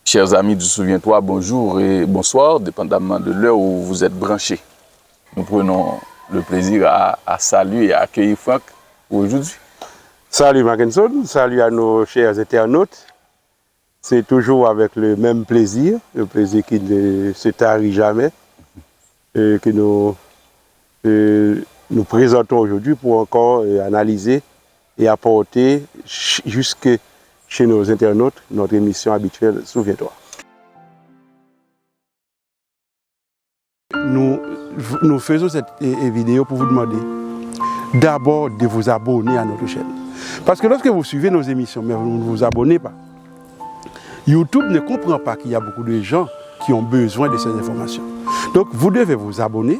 Chers amis du Souviens-toi, bonjour et bonsoir, dépendamment de l'heure où vous êtes branchés. Nous prenons le plaisir à saluer et à accueillir Franck aujourd'hui. Salut Mackinson, salut à nos chers internautes. C'est toujours avec le même plaisir, le plaisir qui ne se tarit jamais, que nous présentons aujourd'hui pour encore analyser et apporter jusque chez nos internautes notre émission habituelle Souviens-toi. Nous faisons cette vidéo pour vous demander d'abord de vous abonner à notre chaîne. Parce que lorsque vous suivez nos émissions, mais vous ne vous abonnez pas, YouTube ne comprend pas qu'il y a beaucoup de gens qui ont besoin de ces informations. Donc vous devez vous abonner.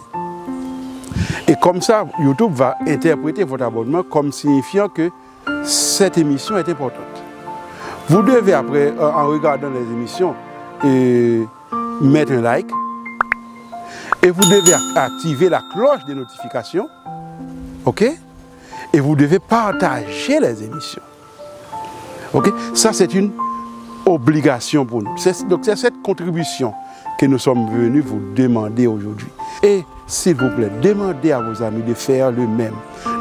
Et comme ça, YouTube va interpréter votre abonnement comme signifiant que cette émission est importante. Vous devez après, en regardant les émissions, mettre un like. Et vous devez activer la cloche de notification. OK? Et vous devez partager les émissions. OK? Ça, c'est une obligation pour nous. Donc, c'est cette contribution que nous sommes venus vous demander aujourd'hui. Et s'il vous plaît, demandez à vos amis de faire le même,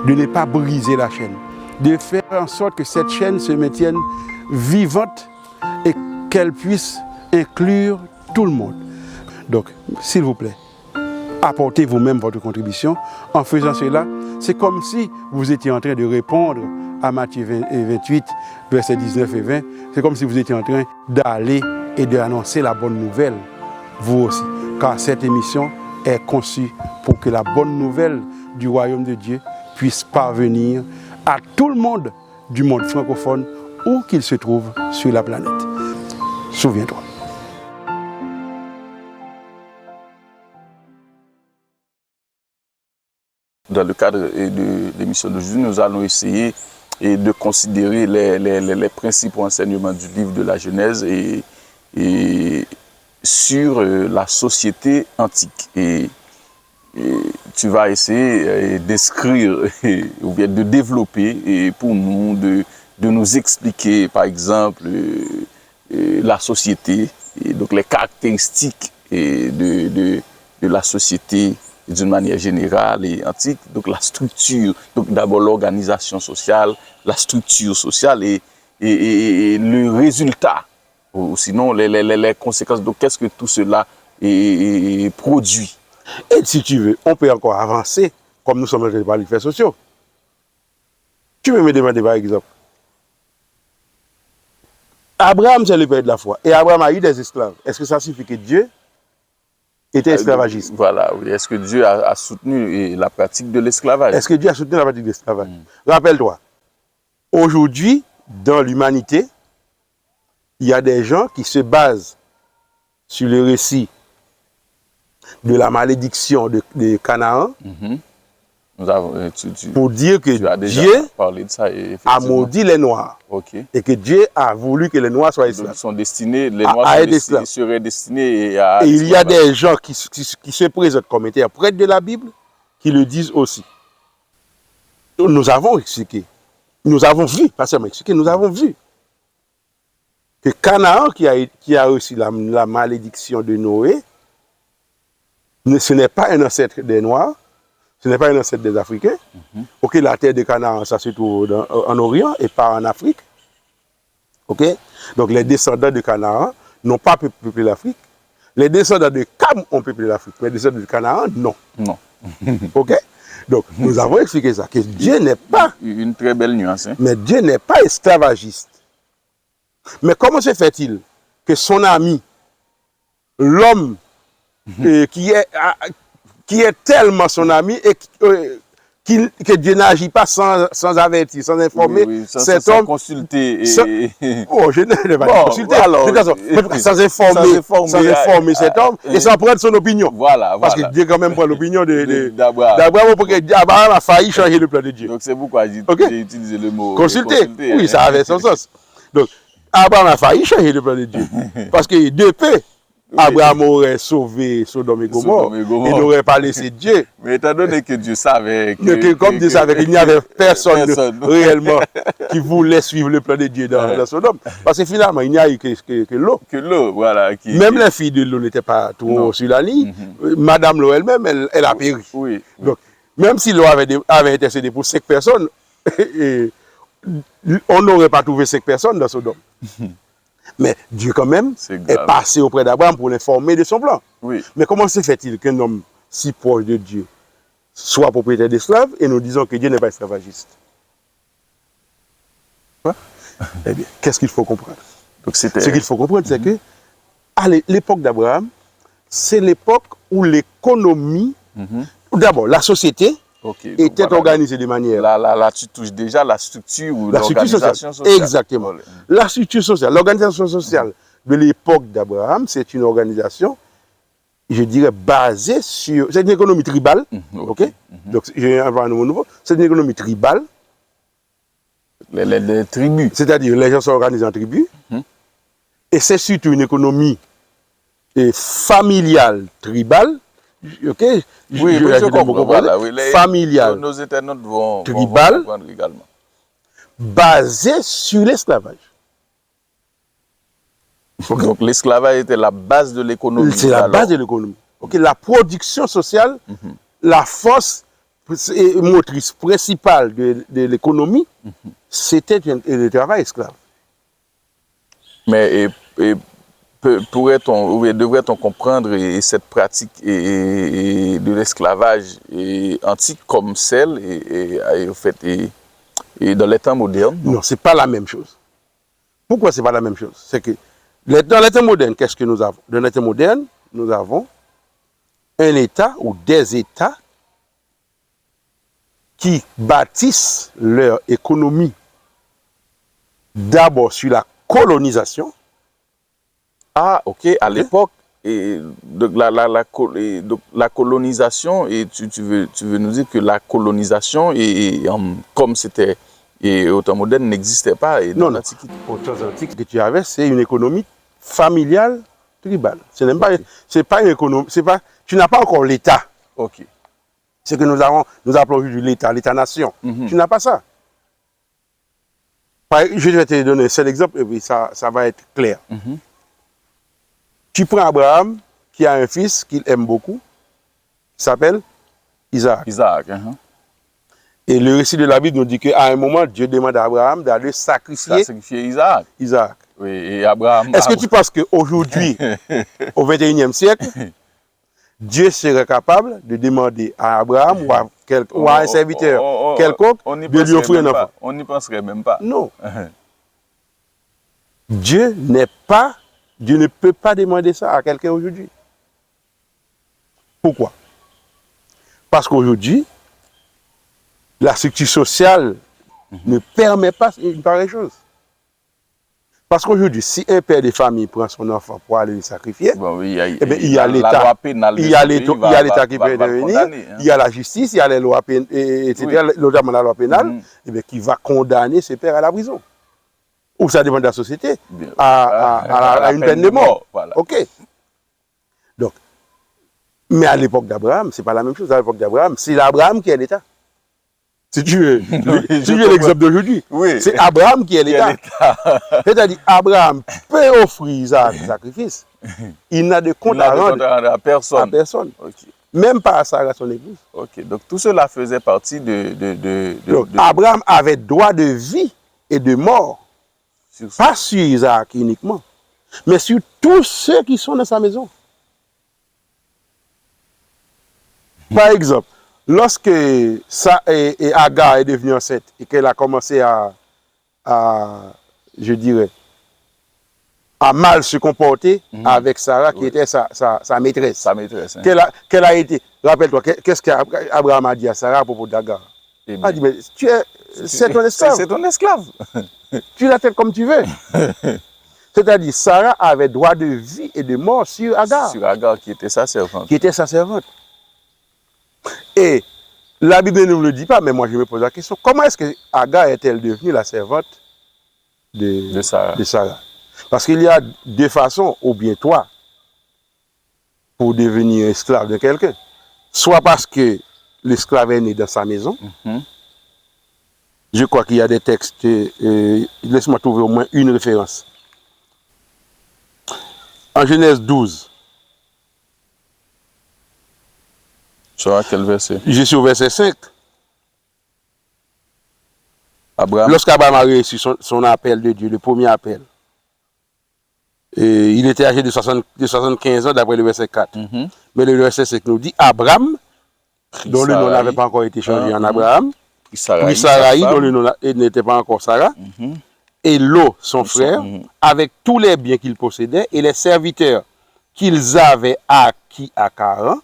de ne pas briser la chaîne, de faire en sorte que cette chaîne se maintienne vivante et qu'elle puisse inclure tout le monde. Donc, s'il vous plaît, apportez vous-même votre contribution. En faisant cela, c'est comme si vous étiez en train de répondre à Matthieu 28, versets 19 et 20. C'est comme si vous étiez en train d'aller et d'annoncer la bonne nouvelle, vous aussi. Car cette émission est conçue pour que la bonne nouvelle du royaume de Dieu puisse parvenir à tout le monde du monde francophone, où qu'il se trouve sur la planète. Souviens-toi. Dans le cadre de l'émission d'aujourd'hui, nous allons essayer de considérer les principaux enseignements du livre de la Genèse et sur la société antique. Et tu vas essayer d'écrire ou bien de développer pour nous, de nous expliquer par exemple la société, et donc les caractéristiques de la société d'une manière générale et antique, donc la structure, donc d'abord l'organisation sociale, la structure sociale et le résultat, ou sinon les conséquences, donc qu'est-ce que tout cela produit. Et si tu veux, on peut encore avancer, comme nous sommes en train de parler de faits sociaux. Tu peux me demander par exemple, Abraham c'est le père de la foi, et Abraham a eu des esclaves. Est-ce que ça signifie que Dieu était esclavagiste? Voilà, oui. Est-ce que Dieu a soutenu la pratique de l'esclavage? Est-ce que Dieu a soutenu la pratique de l'esclavage? Rappelle-toi, aujourd'hui, dans l'humanité, il y a des gens qui se basent sur le récit de la malédiction de Canaan pour dire que Dieu a maudit les Noirs. Okay. Et que Dieu a voulu que les Noirs soient esclaves. Les Noirs seraient destinés à... Et il y a des gens qui se présentent comme interprètes de la Bible qui le disent aussi. Nous avons expliqué, nous avons vu, pas seulement expliqué, nous avons vu que Canaan qui a reçu la malédiction de Noé, ce n'est pas un ancêtre des Noirs, ce n'est pas un ancêtre des Africains. Ok, la terre de Canaan, ça se trouve en Orient et pas en Afrique. Ok, donc les descendants de Canaan n'ont pas peuplé l'Afrique. Les descendants de Cam ont peuplé l'Afrique. Mais les descendants de Canaan, non. Non. Ok, donc nous avons expliqué ça, que Dieu n'est pas... Une très belle nuance. Hein? Mais Dieu n'est pas esclavagiste. Mais comment se fait-il que son ami, l'homme qui est tellement son ami et que Dieu n'agit pas sans avertir, sans informer cet homme. Sans consulter. Oh, je n'ai pas consulté. Alors, sans informer cet homme et sans prendre son opinion. Voilà. Parce que Dieu quand même prend l'opinion d'Abraham pour que Abraham a failli changer le plan de Dieu. Donc c'est pourquoi j'ai utilisé le mot consulter. Oui, ça avait son sens. Donc Abraham a failli changer le plan de Dieu. Parce que de peu, Abraham aurait sauvé Sodome et Gomorrhe, il n'aurait pas laissé Dieu. Mais étant donné que Dieu savait comme Dieu savait qu'il n'y avait personne réellement qui voulait suivre le plan de Dieu dans Sodome. Parce que finalement, il n'y a eu que l'eau. Que l'eau, voilà. Même les filles de l'eau n'étaient pas trop sur la ligne. Madame l'eau elle-même, elle a péri. Oui. Donc, même si l'eau avait intercédé pour 5 personnes, on n'aurait pas trouvé 5 personnes dans Sodome. Mais Dieu quand même est passé auprès d'Abraham pour l'informer de son plan. Oui. Mais comment se fait-il qu'un homme si proche de Dieu soit propriétaire d'esclaves et nous disons que Dieu n'est pas esclavagiste? Quoi? Eh bien, qu'est-ce qu'il faut comprendre? Donc, ce qu'il faut comprendre, c'est que à l'époque d'Abraham, c'est l'époque où l'économie, d'abord la société, était organisée de manière... Là, tu touches déjà la structure ou l'organisation sociale. Exactement. La structure sociale, l'organisation sociale de l'époque d'Abraham, c'est une organisation, je dirais, basée sur... C'est une économie tribale, ok? Donc, j'ai un mot nouveau. C'est une économie tribale. Les tribus. C'est-à-dire, les gens sont organisés en tribus. Et c'est surtout une économie familiale tribale. Ok? Oui, je comprends. Voilà, oui, familial, nos internautes vont tribal, comprendre également. Basé sur l'esclavage. Donc l'esclavage était la base de l'économie. C'est la base de l'économie. Okay? La production sociale, la force motrice principale de l'économie, c'était le travail esclave. Mais pourrait-on ou devrait-on comprendre cette pratique de l'esclavage antique comme celle et dans les temps modernes? Non, ce n'est pas la même chose. Pourquoi ce n'est pas la même chose? C'est que dans les temps modernes, qu'est-ce que nous avons? Dans les temps modernes, nous avons un État ou des États qui bâtissent leur économie d'abord sur la colonisation. Ah, ok. À l'époque, la colonisation, et tu veux nous dire que la colonisation, comme c'était au temps moderne, n'existait pas dans l'Antiquité. Au temps antique, ce que tu avais, c'est une économie familiale tribale. Ce n'est pas, c'est pas une économie, tu n'as pas encore l'État. Ok. Ce que nous appelons aujourd'hui l'État, l'État-nation. Tu n'as pas ça. Je vais te donner un seul exemple et puis ça va être clair. Tu prends Abraham, qui a un fils qu'il aime beaucoup, qui s'appelle Isaac. Et le récit de la Bible nous dit qu'à un moment, Dieu demande à Abraham d'aller sacrifier Isaac. Oui, et Abraham. Est-ce que tu penses qu'aujourd'hui, au XXIe siècle, Dieu serait capable de demander à Abraham ou à un serviteur quelconque de lui offrir un enfant? On n'y penserait même pas. Non. Dieu ne peut pas demander ça à quelqu'un aujourd'hui. Pourquoi? Parce qu'aujourd'hui, la structure sociale ne permet pas une pareille chose. Parce qu'aujourd'hui, si un père de famille prend son enfant pour aller le sacrifier, il y a l'État qui peut intervenir, il y a la justice, il y a les lois pénales, etc., notamment la loi pénale, qui va condamner ce père à la prison. Ou ça dépend de la société, à une peine de mort. Voilà. Ok. Donc, mais à l'époque d'Abraham, ce n'est pas la même chose. À l'époque d'Abraham, c'est Abraham qui est l'État. Si tu veux l'exemple d'aujourd'hui, c'est Abraham qui est l'État. C'est-à-dire, Abraham peut offrir Isaac un sacrifice. Il n'a de compte à rendre à personne. Okay. Même pas à Sarah, son épouse. Ok, donc tout cela faisait partie donc, Abraham avait droit de vie et de mort. Pas sur Isaac uniquement, mais sur tous ceux qui sont dans sa maison. Par exemple, lorsque Agar est devenue enceinte et qu'elle a commencé à mal se comporter avec Sarah, qui était sa maîtresse. Sa maîtresse. Hein. Qu'elle a été, rappelle-toi, qu'est-ce qu'Abraham a dit à Sarah à propos d'Agar? Il a dit, mais c'est ton esclave. C'est ton esclave. Tu la traites comme tu veux. C'est-à-dire, Sarah avait droit de vie et de mort sur Agar. Sur Agar, qui était sa servante. Et la Bible ne nous le dit pas, mais moi je me pose la question, comment est-ce que Agar est-elle devenue la servante de Sarah? Parce qu'il y a deux façons, ou bien toi, pour devenir esclave de quelqu'un. Soit parce que l'esclave est né dans sa maison. Je crois qu'il y a des textes, laisse-moi trouver au moins une référence. En Genèse 12. Sur quel verset? Je suis au verset 5. Abraham. Lorsqu'Abraham a reçu son appel de Dieu, le premier appel, et il était âgé de 75 ans d'après le verset 4. Mais le verset 5 nous dit Abraham, dont le nom n'avait pas encore été changé en Abraham, puis Sarai, dont le nom n'était pas encore Sarah, et Lot, son frère, avec tous les biens qu'il possédait et les serviteurs qu'ils avaient acquis à Charan,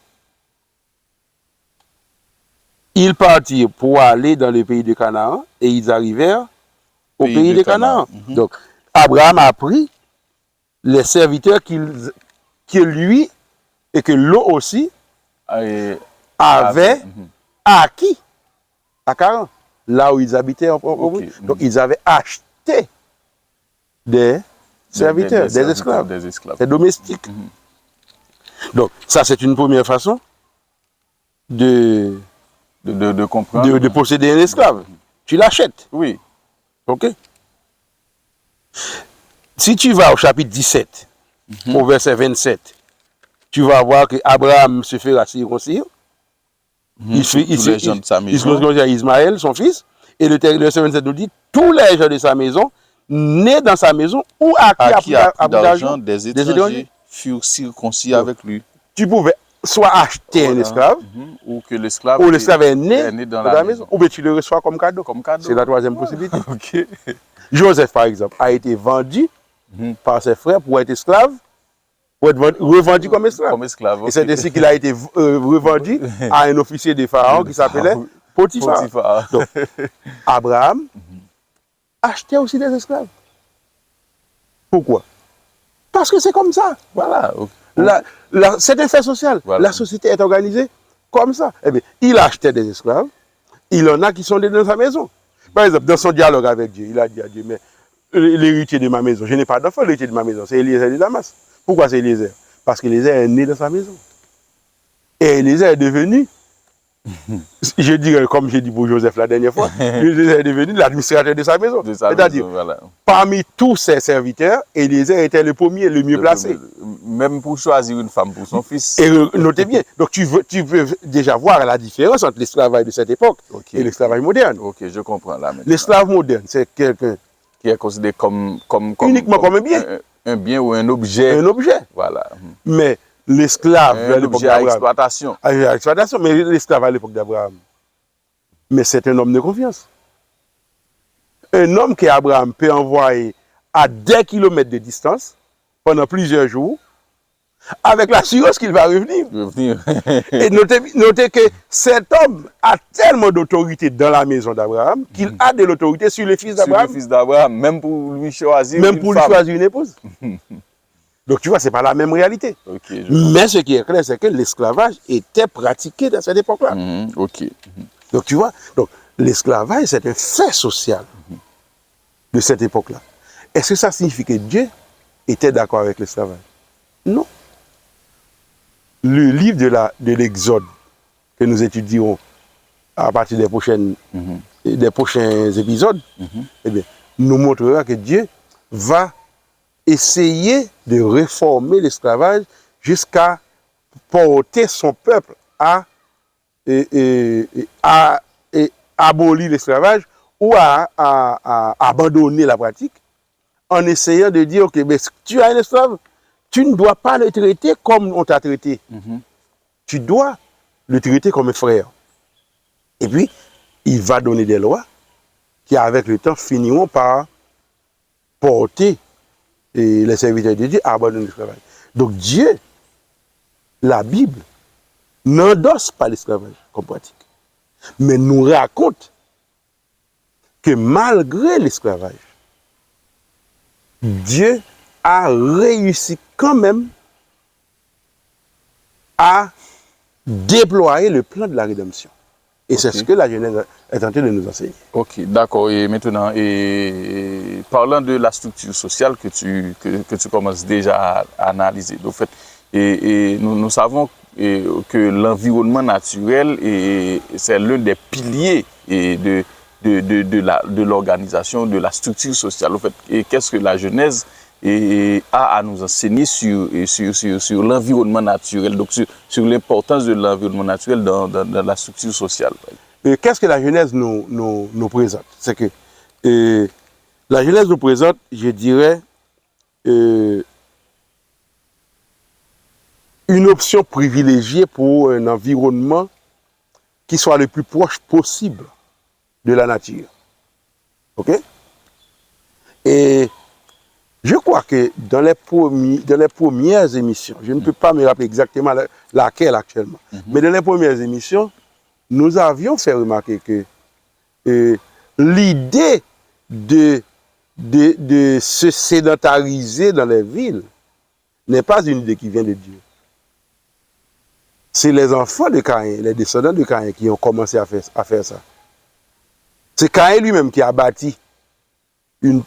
ils partirent pour aller dans le pays de Canaan et ils arrivèrent au pays de Canaan. Donc, Abraham a pris les serviteurs que lui et que Lot aussi avaient acquis à Charan, là où ils habitaient. Donc, ils avaient acheté des serviteurs, des esclaves, des domestiques. Donc, ça, c'est une première façon de comprendre. De posséder un esclave. Tu l'achètes. Oui. OK? Si tu vas au chapitre 17, au verset 27, tu vas voir que Abraham se fait circoncire. Il se gens de sa maison. Il se Ismaël, son fils. Et le verset 27 nous dit tous les gens de sa maison, nés dans sa maison ou à qui a pris d'argent des étrangers furent circoncis avec lui. Tu pouvais soit acheter un esclave, ou que l'esclave est né dans la maison, ou bien tu le reçois comme cadeau. C'est la troisième possibilité. Joseph, par exemple, a été vendu par ses frères pour être esclave, pour être revendu comme esclave. Et c'est ainsi qu'il a été revendu à un officier de Pharaon qui s'appelait Potiphar. Donc, Abraham achetait aussi des esclaves. Pourquoi? Parce que c'est comme ça. Voilà. C'est un fait social. Voilà. La société est organisée comme ça. Eh bien, il achetait des esclaves. Il en a qui sont dans sa maison. Par exemple, dans son dialogue avec Dieu, il a dit à Dieu, mais l'héritier de ma maison, je n'ai pas d'enfant, l'héritier de ma maison, c'est Eliezer de Damas. Pourquoi c'est Eliezer? Parce qu'Eliezer est né dans sa maison. Et Eliezer est devenu, je dirais comme j'ai dit pour Joseph la dernière fois, Eliezer est devenu l'administrateur de sa maison. C'est-à-dire, parmi tous ses serviteurs, Eliezer était le premier, le mieux placé. Même pour choisir une femme pour son fils. Et notez bien, donc tu peux déjà voir la différence entre l'esclavage de cette époque et l'esclavage moderne. Ok, je comprends là maintenant. L'esclave moderne, c'est quelqu'un qui est considéré comme uniquement comme un bien. Un bien ou un objet. Un objet. Voilà. Mais l'esclave à l'époque d'Abraham. Exploitation. À exploitation, mais l'esclave à l'époque d'Abraham. Mais c'est un homme de confiance. Un homme qu'Abraham peut envoyer à des kilomètres de distance pendant plusieurs jours, avec l'assurance qu'il va revenir. Et notez que cet homme a tellement d'autorité dans la maison d'Abraham qu'il a de l'autorité sur le fils d'Abraham. Sur le fils d'Abraham, même pour lui choisir une épouse. Donc tu vois, ce n'est pas la même réalité. Mais ce qui est clair, c'est que l'esclavage était pratiqué dans cette époque-là. Donc tu vois, l'esclavage, c'est un fait social de cette époque-là. Est-ce que ça signifie que Dieu était d'accord avec l'esclavage? Non. Le livre de l'Exode que nous étudierons à partir des prochains épisodes, eh bien, nous montrera que Dieu va essayer de réformer l'esclavage jusqu'à porter son peuple à abolir l'esclavage ou à abandonner la pratique en essayant de dire, ok, mais si tu as un esclave, tu ne dois pas le traiter comme on t'a traité. Tu dois le traiter comme un frère. Et puis, il va donner des lois qui, avec le temps, finiront par porter les serviteurs de Dieu à abandonner l'esclavage. Donc Dieu, la Bible, n'endosse pas l'esclavage comme pratique, mais nous raconte que malgré l'esclavage, Dieu a réussi quand même à déployer le plan de la rédemption. Et c'est ce que la Genèse est en train de nous enseigner. Ok, d'accord. Et maintenant, parlant de la structure sociale que tu commences déjà à analyser, en fait, Et nous savons que l'environnement naturel, c'est l'un des piliers de l'organisation, de la structure sociale. En fait, et qu'est-ce que la Genèse a à nous enseigner sur l'environnement naturel, donc sur l'importance de l'environnement naturel dans la structure sociale. Qu'est-ce que la Genèse nous présente? C'est que la Genèse nous présente, je dirais, une option privilégiée pour un environnement qui soit le plus proche possible de la nature. OK? Et je crois que dans les premières émissions, je ne peux pas me rappeler exactement laquelle actuellement, mais dans les premières émissions, nous avions fait remarquer que l'idée de se sédentariser dans les villes n'est pas une idée qui vient de Dieu. C'est les enfants de Caïn, les descendants de Caïn qui ont commencé à faire ça. C'est Caïn lui-même qui a bâti une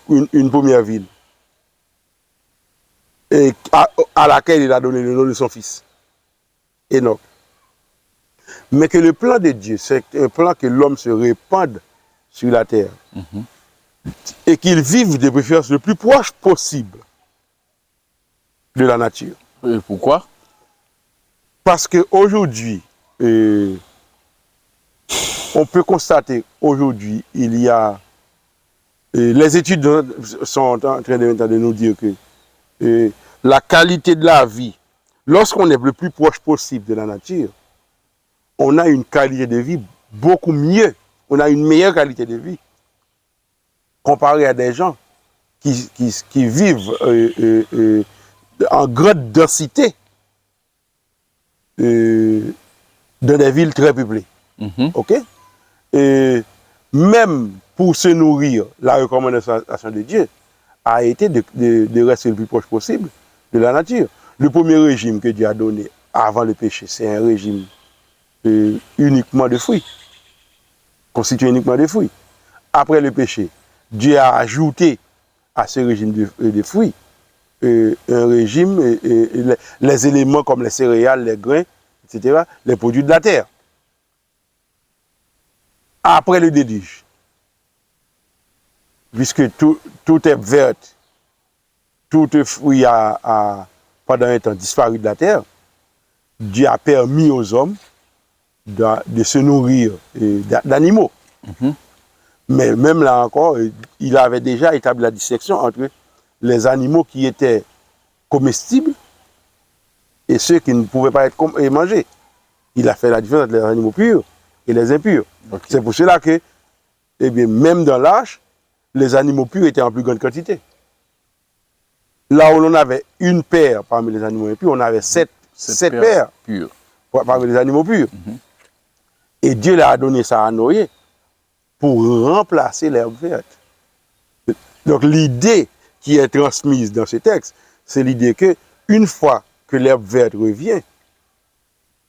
première ville et à laquelle il a donné le nom de son fils, Enoch. Mais que le plan de Dieu, c'est un plan que l'homme se répande sur la terre et qu'il vive de préférence le plus proche possible de la nature. Et pourquoi? Parce qu'aujourd'hui, on peut constater, aujourd'hui, il y a... les études sont en train de nous dire que la qualité de la vie, lorsqu'on est le plus proche possible de la nature, on a une qualité de vie beaucoup mieux, on a une meilleure qualité de vie comparé à des gens qui vivent en grande densité dans des villes très peuplées. OK? Et même pour se nourrir, la recommandation de Dieu a été de rester le plus proche possible de la nature. Le premier régime que Dieu a donné avant le péché, c'est un régime uniquement de fruits, constitué uniquement de fruits. Après le péché, Dieu a ajouté à ce régime de fruits un régime, les éléments comme les céréales, les grains, etc., les produits de la terre. Après le déluge, puisque tout est vert, tout fruit a pendant un temps disparu de la terre, Dieu a permis aux hommes de se nourrir d'animaux. Mais même là encore, il avait déjà établi la distinction entre les animaux qui étaient comestibles et ceux qui ne pouvaient pas être mangés. Il a fait la différence entre les animaux purs et les impurs. Okay. C'est pour cela que, eh bien, même dans l'Arche, les animaux purs étaient en plus grande quantité. Là où l'on avait une paire parmi les animaux impurs, on avait sept paires pures parmi les animaux purs. Et Dieu leur a donné ça à Noé pour remplacer l'herbe verte. Donc l'idée qui est transmise dans ce texte, c'est l'idée que une fois que l'herbe verte revient,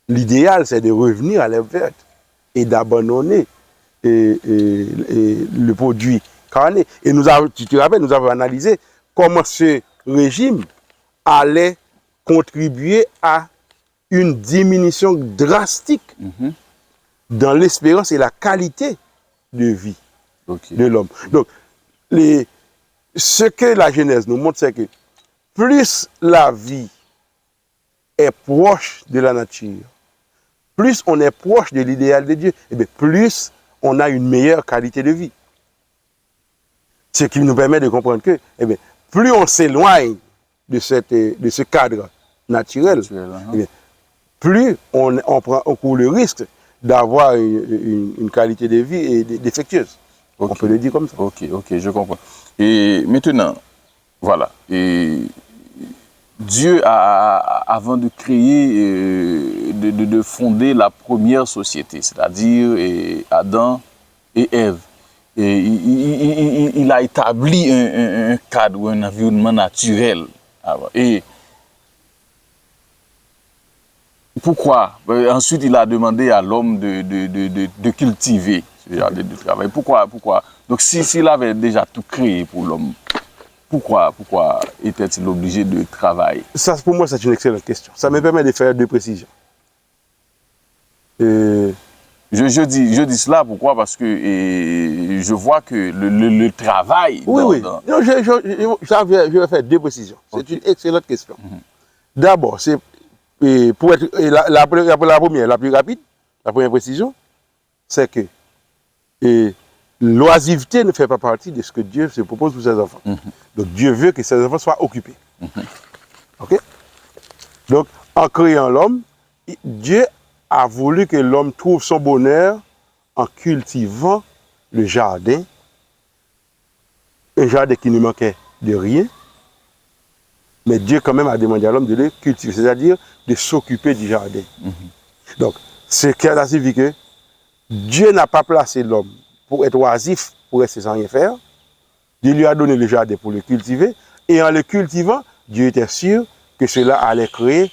l'idéal c'est de revenir à l'herbe verte et d'abandonner le produit carné. Et tu te rappelles, nous avons analysé comment ce régime allait contribuer à une diminution drastique dans l'espérance et la qualité de vie de l'homme. Donc, ce que la Genèse nous montre, c'est que plus la vie est proche de la nature, plus on est proche de l'idéal de Dieu, et bien plus on a une meilleure qualité de vie. Ce qui nous permet de comprendre que, eh bien, plus on s'éloigne de ce cadre naturel, eh bien, plus on court le risque d'avoir une qualité de vie défectueuse. On peut le dire comme ça. Ok, je comprends. Et maintenant, voilà. Et Dieu, avant de créer, de fonder la première société, c'est-à-dire Adam et Ève, il a établi un cadre ou un environnement naturel. Et pourquoi? Ensuite, il a demandé à l'homme de cultiver ce genre de travail. Pourquoi? Donc, s'il avait déjà tout créé pour l'homme, pourquoi était-il obligé de travailler? Ça, pour moi, c'est une excellente question. Ça me permet de faire deux précisions. Je dis cela, pourquoi? Parce que je vois que le travail... Oui. Non, je vais faire deux précisions. C'est une excellente question. D'abord, c'est pour être la première, la plus rapide, la première précision, c'est que l'oisiveté ne fait pas partie de ce que Dieu se propose pour ses enfants. Donc Dieu veut que ses enfants soient occupés. OK? Donc, en créant l'homme, Dieu a voulu que l'homme trouve son bonheur en cultivant le jardin, un jardin qui ne manquait de rien, mais Dieu quand même a demandé à l'homme de le cultiver, c'est-à-dire de s'occuper du jardin. Donc, ce qui a signifié que Dieu n'a pas placé l'homme pour être oisif, pour rester sans rien faire. Dieu lui a donné le jardin pour le cultiver, et en le cultivant, Dieu était sûr que cela allait créer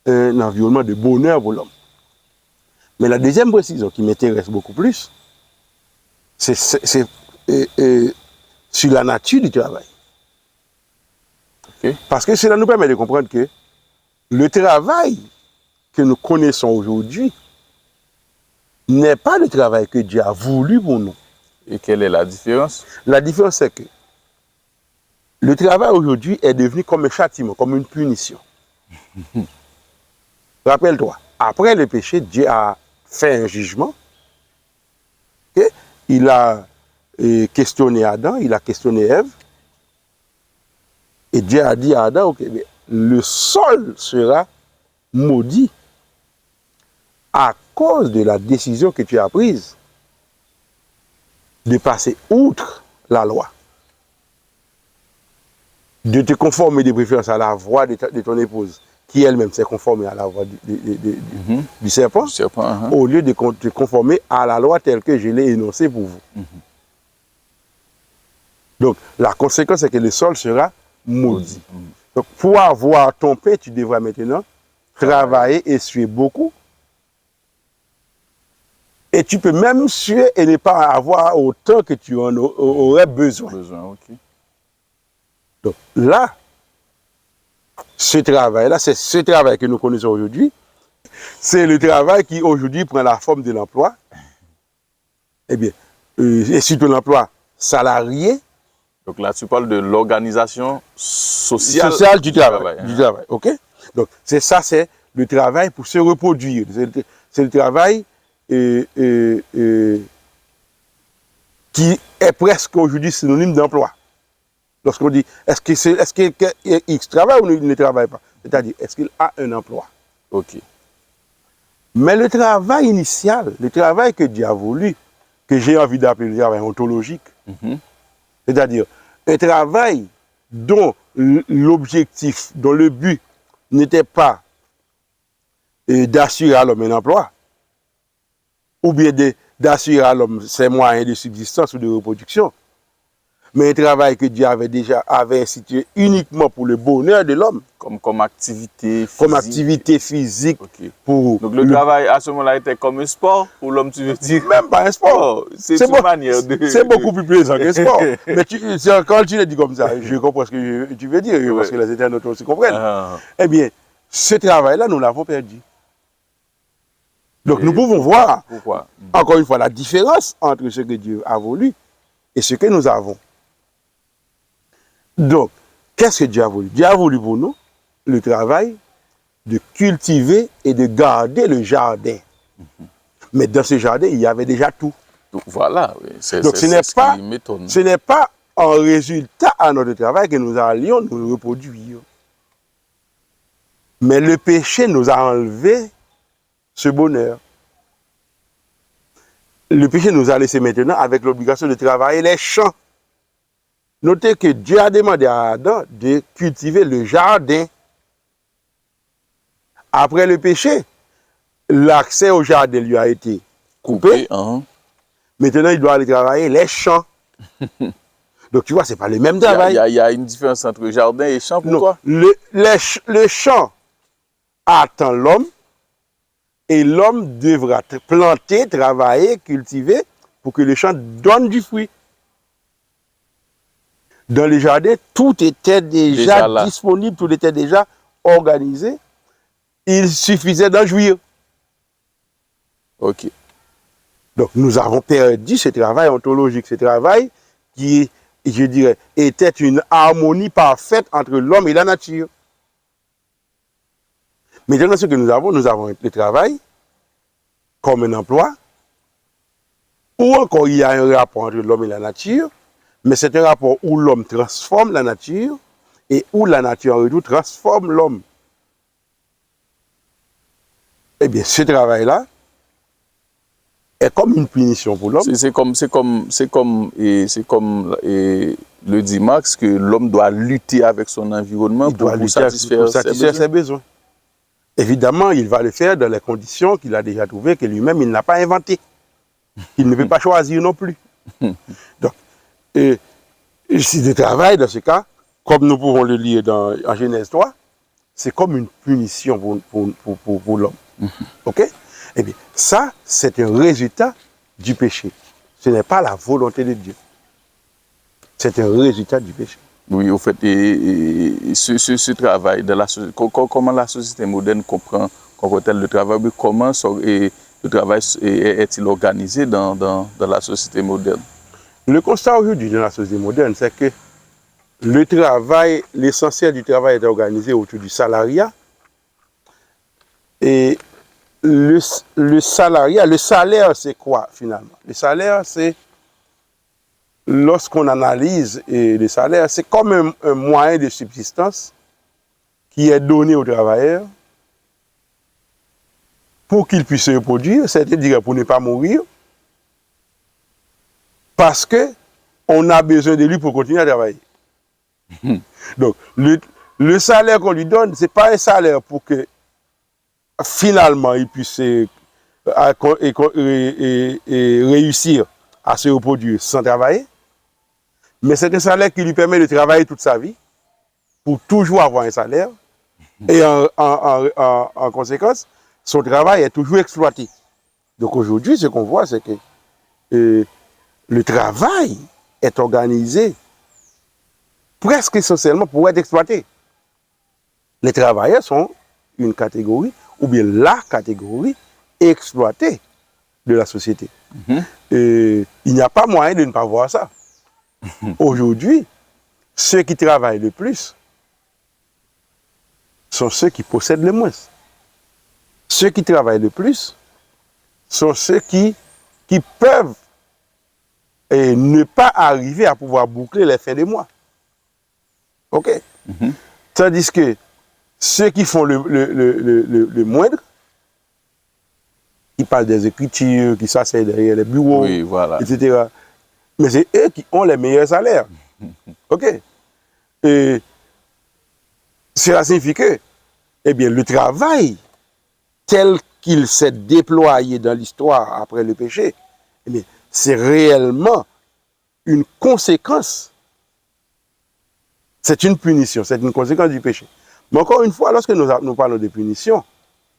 un environnement de bonheur pour l'homme. Mais la deuxième précision qui m'intéresse beaucoup plus, c'est sur la nature du travail. Okay. Parce que cela nous permet de comprendre que le travail que nous connaissons aujourd'hui n'est pas le travail que Dieu a voulu pour nous. Et quelle est la différence? La différence, c'est que le travail aujourd'hui est devenu comme un châtiment, comme une punition. Rappelle-toi, après le péché, Dieu a fait un jugement. Okay? Il a questionné Adam, il a questionné Ève. Et Dieu a dit à Adam, okay, le sol sera maudit à cause de la décision que tu as prise de passer outre la loi, de te conformer de préférence à la voix de ton épouse, qui elle-même s'est conformée à la voix du serpent, au lieu de te conformer à la loi telle que je l'ai énoncée pour vous. Donc, la conséquence, c'est que le sol sera maudit. Donc, pour avoir ton pain, tu devras maintenant travailler et suer beaucoup. Et tu peux même suer et ne pas avoir autant que tu en aurais besoin. Okay. Donc là, ce travail-là, c'est ce travail que nous connaissons aujourd'hui. C'est le travail qui aujourd'hui prend la forme de l'emploi. Eh bien, et surtout l'emploi salarié. Donc là, tu parles de l'organisation sociale du travail. Du travail, ok? Donc, c'est ça, c'est le travail pour se reproduire. C'est le travail qui est presque aujourd'hui synonyme d'emploi. Lorsqu'on dit, est-ce que X travaille ou il ne travaille pas? C'est-à-dire, est-ce qu'il a un emploi? Ok. Mais le travail initial, le travail que Dieu a voulu, que j'ai envie d'appeler le travail ontologique, c'est-à-dire un travail dont l'objectif, dont le but n'était pas d'assurer à l'homme un emploi, ou bien d'assurer à l'homme ses moyens de subsistance ou de reproduction, mais un travail que Dieu avait institué uniquement pour le bonheur de l'homme. Comme activité physique. Comme activité physique. Okay. Pour donc le travail à ce moment-là était comme un sport pour l'homme, tu veux dire? Même pas un sport. C'est une manière de... C'est beaucoup plus plaisant qu'un sport. Mais quand tu le dis comme ça, je comprends ce que tu veux dire, parce que les internautes aussi comprennent. Eh bien, ce travail-là, nous l'avons perdu. Donc nous pouvons voir, encore une fois, la différence entre ce que Dieu a voulu et ce que nous avons. Donc, qu'est-ce que Dieu a voulu? Dieu a voulu pour nous le travail de cultiver et de garder le jardin. Mais dans ce jardin, il y avait déjà tout. Voilà. Donc ce n'est pas en résultat à notre travail que nous allions nous reproduire. Mais le péché nous a enlevé ce bonheur. Le péché nous a laissé maintenant avec l'obligation de travailler les champs. Notez que Dieu a demandé à Adam de cultiver le jardin. Après le péché, l'accès au jardin lui a été coupé. Maintenant, il doit aller travailler les champs. Donc, tu vois, ce n'est pas le même travail. Il y a une différence entre jardin et champ pour toi? Le champ attend l'homme et l'homme devra planter, travailler, cultiver pour que le champ donne du fruit. Dans les jardins, tout était déjà Déjà là. disponible, tout était déjà organisé. Il suffisait d'en jouir. Ok. Donc nous avons perdu ce travail ontologique, ce travail qui, je dirais, était une harmonie parfaite entre l'homme et la nature. Maintenant, ce que nous avons le travail comme un emploi, ou encore il y a un rapport entre l'homme et la nature, mais c'est un rapport où l'homme transforme la nature et où la nature en retour transforme l'homme. Eh bien, ce travail-là est comme une punition pour l'homme. C'est comme le dit Marx, que l'homme doit lutter avec son environnement pour satisfaire ses besoins. Évidemment, il va le faire dans les conditions qu'il a déjà trouvées, que lui-même, il n'a pas inventées. Il ne peut pas choisir non plus. Donc, si le travail, dans ce cas, comme nous pouvons le lire en Genèse 3, c'est comme une punition pour l'homme. OK? Eh bien, ça, c'est un résultat du péché. Ce n'est pas la volonté de Dieu. C'est un résultat du péché. Oui, au fait, ce travail, comment la société moderne comprend le travail, comment le travail est-il organisé dans la société moderne? Le constat aujourd'hui dans la société moderne, c'est que le travail, l'essentiel du travail est organisé autour du salariat. Et le salariat, le salaire, c'est quoi finalement? Le salaire, c'est, lorsqu'on analyse le salaire, c'est comme un moyen de subsistance qui est donné au travailleur pour qu'il puisse se reproduire, c'est-à-dire pour ne pas mourir, parce qu'on a besoin de lui pour continuer à travailler. Donc, le salaire qu'on lui donne, ce n'est pas un salaire pour que finalement il puisse réussir à se reproduire sans travailler, mais c'est un salaire qui lui permet de travailler toute sa vie pour toujours avoir un salaire et en conséquence, son travail est toujours exploité. Donc aujourd'hui, ce qu'on voit, c'est que le travail est organisé presque essentiellement pour être exploité. Les travailleurs sont une catégorie, ou bien la catégorie exploitée de la société. Il n'y a pas moyen de ne pas voir ça. Aujourd'hui, ceux qui travaillent le plus sont ceux qui possèdent le moins. Ceux qui travaillent le plus sont ceux qui peuvent ne pas arriver à pouvoir boucler les fins de mois. OK? Tandis que ceux qui font le moindre, qui parlent des écritures, qui s'asseyent derrière les bureaux, oui, voilà, etc. Mais c'est eux qui ont les meilleurs salaires. OK? Et cela signifie que, eh bien, le travail tel qu'il s'est déployé dans l'histoire après le péché, eh bien, c'est réellement une conséquence. C'est une punition, c'est une conséquence du péché. Mais encore une fois, lorsque nous parlons de punition,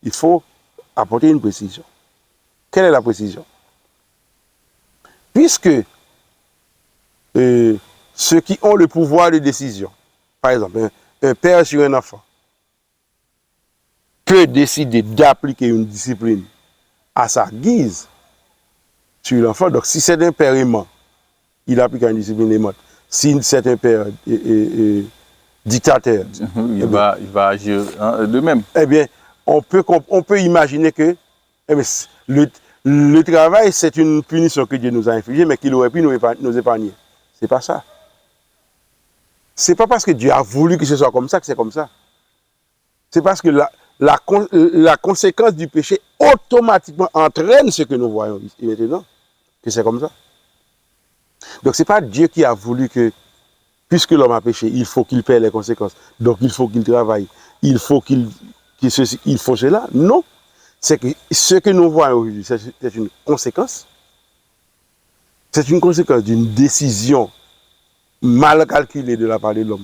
il faut apporter une précision. Quelle est la précision? Puisque ceux qui ont le pouvoir de décision, par exemple, un père sur un enfant, peut décider d'appliquer une discipline à sa guise sur l'enfant. Donc, si c'est un père aimant, il applique une discipline aimante. Si c'est un père dictateur, il va agir de même. Eh bien, on peut imaginer que le travail, c'est une punition que Dieu nous a infligée, mais qu'il aurait pu nous épargner. C'est pas ça. C'est pas parce que Dieu a voulu que ce soit comme ça que c'est comme ça. C'est parce que la conséquence du péché automatiquement entraîne ce que nous voyons maintenant, que c'est comme ça. Donc ce n'est pas Dieu qui a voulu que, puisque l'homme a péché, il faut qu'il paie les conséquences. Donc il faut qu'il travaille, il faut il faut cela. Non. C'est que ce que nous voyons aujourd'hui, c'est une conséquence. C'est une conséquence d'une décision mal calculée de la part de l'homme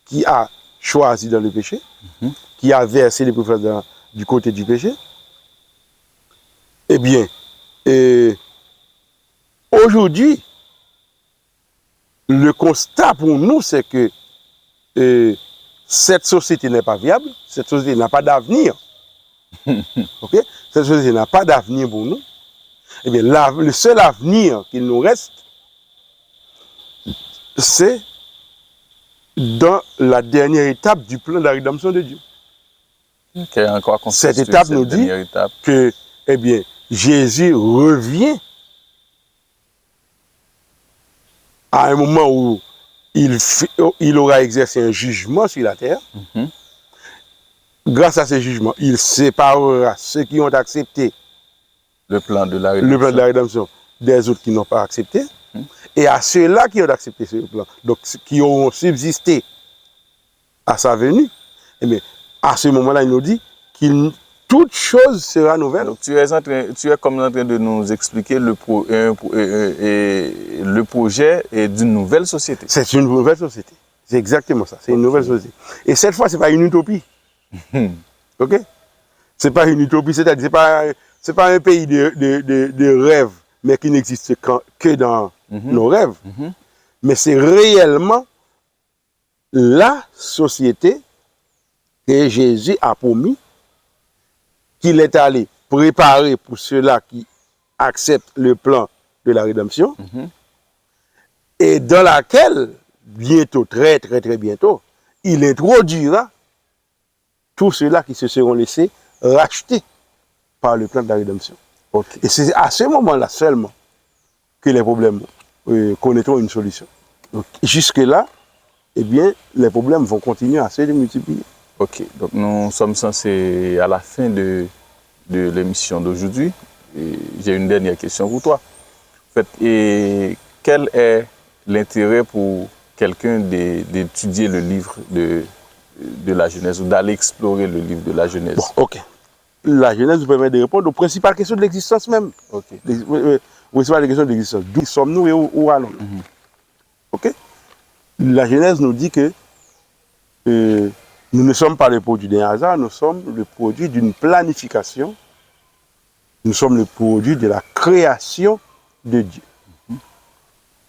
qui a choisi dans le péché, qui a versé les profondeurs du côté du péché. Eh bien, aujourd'hui, le constat pour nous, c'est que cette société n'est pas viable, cette société n'a pas d'avenir. Okay? Cette société n'a pas d'avenir pour nous. Eh bien, le seul avenir qu'il nous reste, c'est dans la dernière étape du plan de la rédemption de Dieu. Cette étape nous dit que, eh bien, Jésus revient à un moment où il aura exercé un jugement sur la terre. Grâce à ce jugement, il séparera ceux qui ont accepté le plan de la rédemption des autres qui n'ont pas accepté. Et à ceux-là qui ont accepté ce plan, donc qui auront subsisté à sa venue, eh bien, à ce moment-là, il nous dit que toute chose sera nouvelle. Donc tu es comme en train de nous expliquer le projet d'une nouvelle société. C'est une nouvelle société. C'est exactement ça. C'est une nouvelle société. Et cette fois, ce n'est pas une utopie. Ok? Ce n'est pas une utopie, c'est-à-dire c'est pas un pays de rêve, mais qui n'existe que dans nos rêves. Mais c'est réellement la société que Jésus a promis qu'il est allé préparer pour ceux-là qui acceptent le plan de la rédemption et dans laquelle, bientôt, très bientôt, il introduira tous ceux-là qui se seront laissés racheter par le plan de la rédemption. Okay. Et c'est à ce moment-là seulement que les problèmes connaîtront une solution. Donc, jusque-là, eh bien, les problèmes vont continuer à se multiplier. Ok, donc nous sommes censés à la fin de l'émission d'aujourd'hui. J'ai une dernière question pour toi. En fait, et quel est l'intérêt pour quelqu'un d'étudier le livre de la Genèse ou d'aller explorer le livre de la Genèse? Bon, ok. La Genèse nous permet de répondre aux principales questions de l'existence même. Ok. Les principales questions de l'existence. D'où sommes-nous et où allons-nous? Ok. La Genèse nous dit que nous ne sommes pas le produit d'un hasard, nous sommes le produit d'une planification. Nous sommes le produit de la création de Dieu.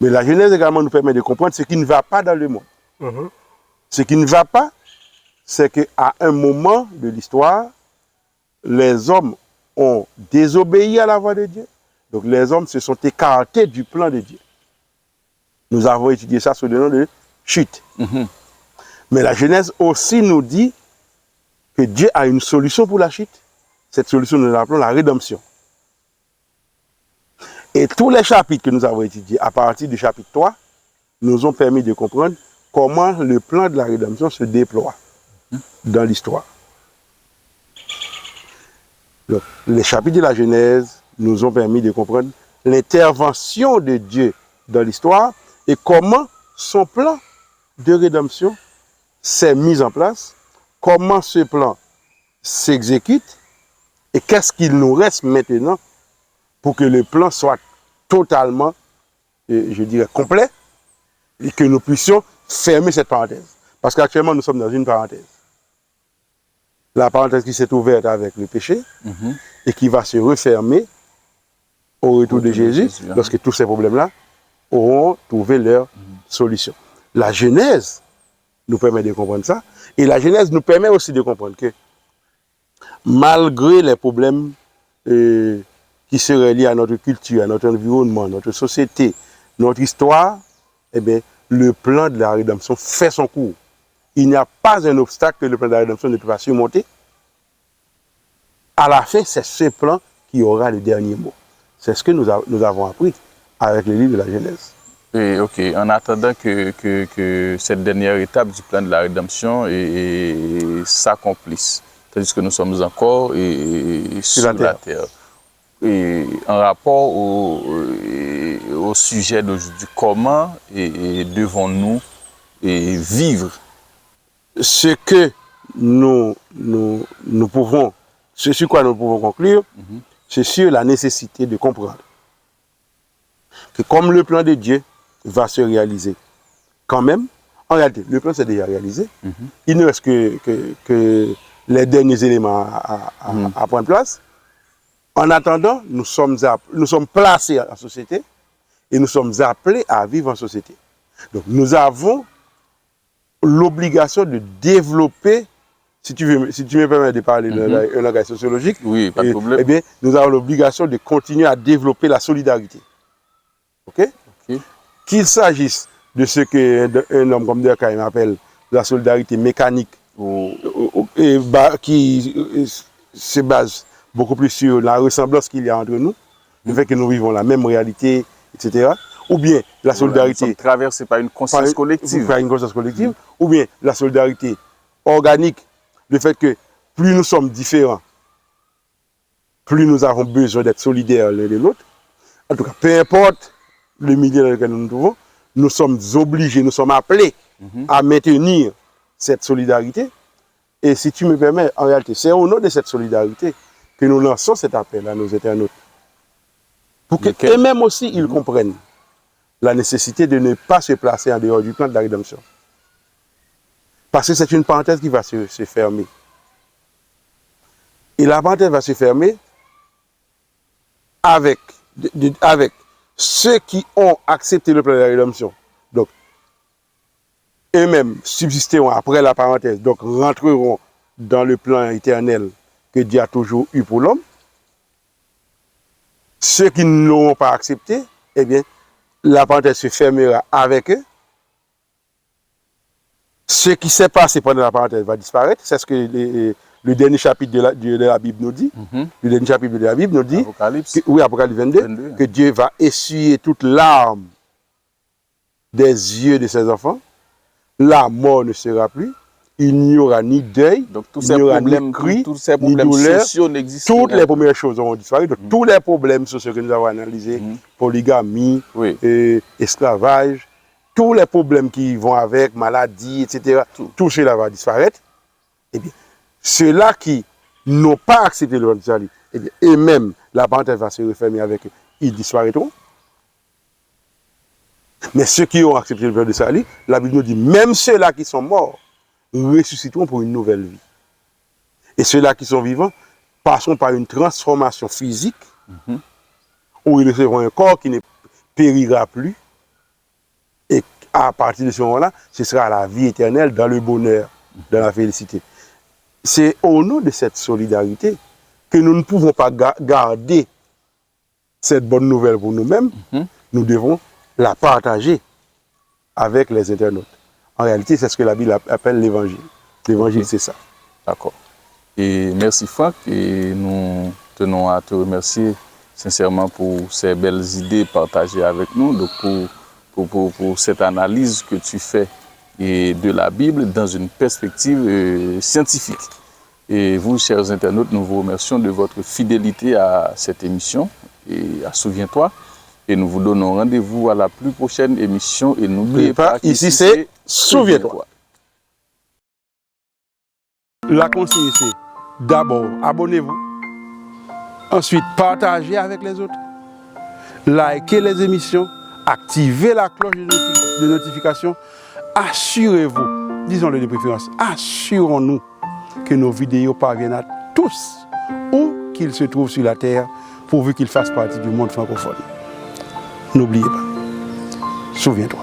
Mais la Genèse également nous permet de comprendre ce qui ne va pas dans le monde. Ce qui ne va pas, c'est qu'à un moment de l'histoire, les hommes ont désobéi à la voix de Dieu. Donc les hommes se sont écartés du plan de Dieu. Nous avons étudié ça sous le nom de chute. Mais la Genèse aussi nous dit que Dieu a une solution pour la chute. Cette solution, nous l'appelons la rédemption. Et tous les chapitres que nous avons étudiés, à partir du chapitre 3, nous ont permis de comprendre comment le plan de la rédemption se déploie dans l'histoire. Les chapitres de la Genèse nous ont permis de comprendre l'intervention de Dieu dans l'histoire et comment son plan de rédemption s'est mis en place, comment ce plan s'exécute et qu'est-ce qu'il nous reste maintenant pour que le plan soit totalement, je dirais, complet et que nous puissions fermer cette parenthèse. Parce qu'actuellement, nous sommes dans une parenthèse. La parenthèse qui s'est ouverte avec le péché et qui va se refermer au retour de Jésus, lorsque tous ces problèmes-là auront trouvé leur solution. La Genèse nous permet de comprendre ça. Et la Genèse nous permet aussi de comprendre que malgré les problèmes qui seraient liés à notre culture, à notre environnement, à notre société, notre histoire, eh bien, le plan de la rédemption fait son cours. Il n'y a pas un obstacle que le plan de la rédemption ne peut pas surmonter. À la fin, c'est ce plan qui aura le dernier mot. C'est ce que nous avons appris avec le livre de la Genèse. Et, ok, en attendant que cette dernière étape du plan de la rédemption s'accomplisse, c'est-à-dire que nous sommes encore sur la terre. Et en rapport au sujet d'aujourd'hui, comment devons-nous vivre? Ce que nous pouvons, ce sur quoi nous pouvons conclure, c'est sur la nécessité de comprendre que comme le plan de Dieu va se réaliser quand même, en réalité, le plan s'est déjà réalisé. Il ne reste que les derniers éléments à prendre place. En attendant, nous sommes placés en société et nous sommes appelés à vivre en société. Donc nous avons l'obligation de développer, si tu me permets de parler d'un langage sociologique, oui, pas de problème. Eh bien, nous avons l'obligation de continuer à développer la solidarité. OK? Qu'il s'agisse de ce qu'un homme comme Durkheim appelle la solidarité mécanique, qui se base beaucoup plus sur la ressemblance qu'il y a entre nous, le fait que nous vivons la même réalité, etc. Ou bien la solidarité... Nous sommes traversés par une conscience collective. Par une conscience collective. Ou bien la solidarité organique, le fait que plus nous sommes différents, plus nous avons besoin d'être solidaires l'un de l'autre. En tout cas, peu importe le milieu dans lequel nous nous trouvons, nous sommes obligés, nous sommes appelés à maintenir cette solidarité. Et si tu me permets, en réalité, c'est au nom de cette solidarité que nous lançons cet appel à nos internautes. Pour que eux-mêmes aussi, ils comprennent la nécessité de ne pas se placer en dehors du plan de la rédemption. Parce que c'est une parenthèse qui va se fermer. Et la parenthèse va se fermer avec ceux qui ont accepté le plan de la rédemption. Donc, eux-mêmes subsisteront après la parenthèse, donc rentreront dans le plan éternel que Dieu a toujours eu pour l'homme. Ceux qui ne l'auront pas accepté, eh bien, la parenthèse se fermera avec eux. Ce qui s'est passé pendant la parenthèse va disparaître. C'est ce que le dernier chapitre de la Bible nous dit. Le dernier chapitre de la Bible nous dit, Apocalypse, Apocalypse 22, que Dieu va essuyer toute larme des yeux de ses enfants. La mort ne sera plus. Il n'y aura ni deuil, il n'y aura ni cri, ni douleur. Toutes les premières choses auront disparu. Donc, tous les problèmes sociaux que nous avons analysés, polygamie, esclavage, tous les problèmes qui vont avec, maladie, etc., tout cela va disparaître. Eh bien, ceux-là qui n'ont pas accepté le plan de salut, eh bien, eux-mêmes, la parenthèse va se refermer avec eux, ils disparaîtront. Mais ceux qui ont accepté le plan de salut, la Bible nous dit, même ceux-là qui sont morts, ressusciteront pour une nouvelle vie. Et ceux-là qui sont vivants passeront par une transformation physique, où ils recevront un corps qui ne périra plus. Et à partir de ce moment-là, ce sera la vie éternelle dans le bonheur, dans la félicité. C'est au nom de cette solidarité que nous ne pouvons pas garder cette bonne nouvelle pour nous-mêmes. Nous devons la partager avec les internautes. En réalité, c'est ce que la Bible appelle l'évangile. L'évangile, c'est ça. D'accord. Et merci Franck, et nous tenons à te remercier sincèrement pour ces belles idées partagées avec nous, donc pour cette analyse que tu fais de la Bible dans une perspective scientifique. Et vous, chers internautes, nous vous remercions de votre fidélité à cette émission et à Souviens-toi. Et nous vous donnons rendez-vous à la plus prochaine émission. Et n'oubliez pas, ici c'est Souviens-toi. La consigne, c'est d'abord abonnez-vous, ensuite partagez avec les autres, likez les émissions, activez la cloche de notification, assurez-vous, disons-le de préférence, assurons-nous que nos vidéos parviennent à tous, où qu'ils se trouvent sur la terre, pourvu qu'ils fassent partie du monde francophone. N'oubliez pas, souviens-toi.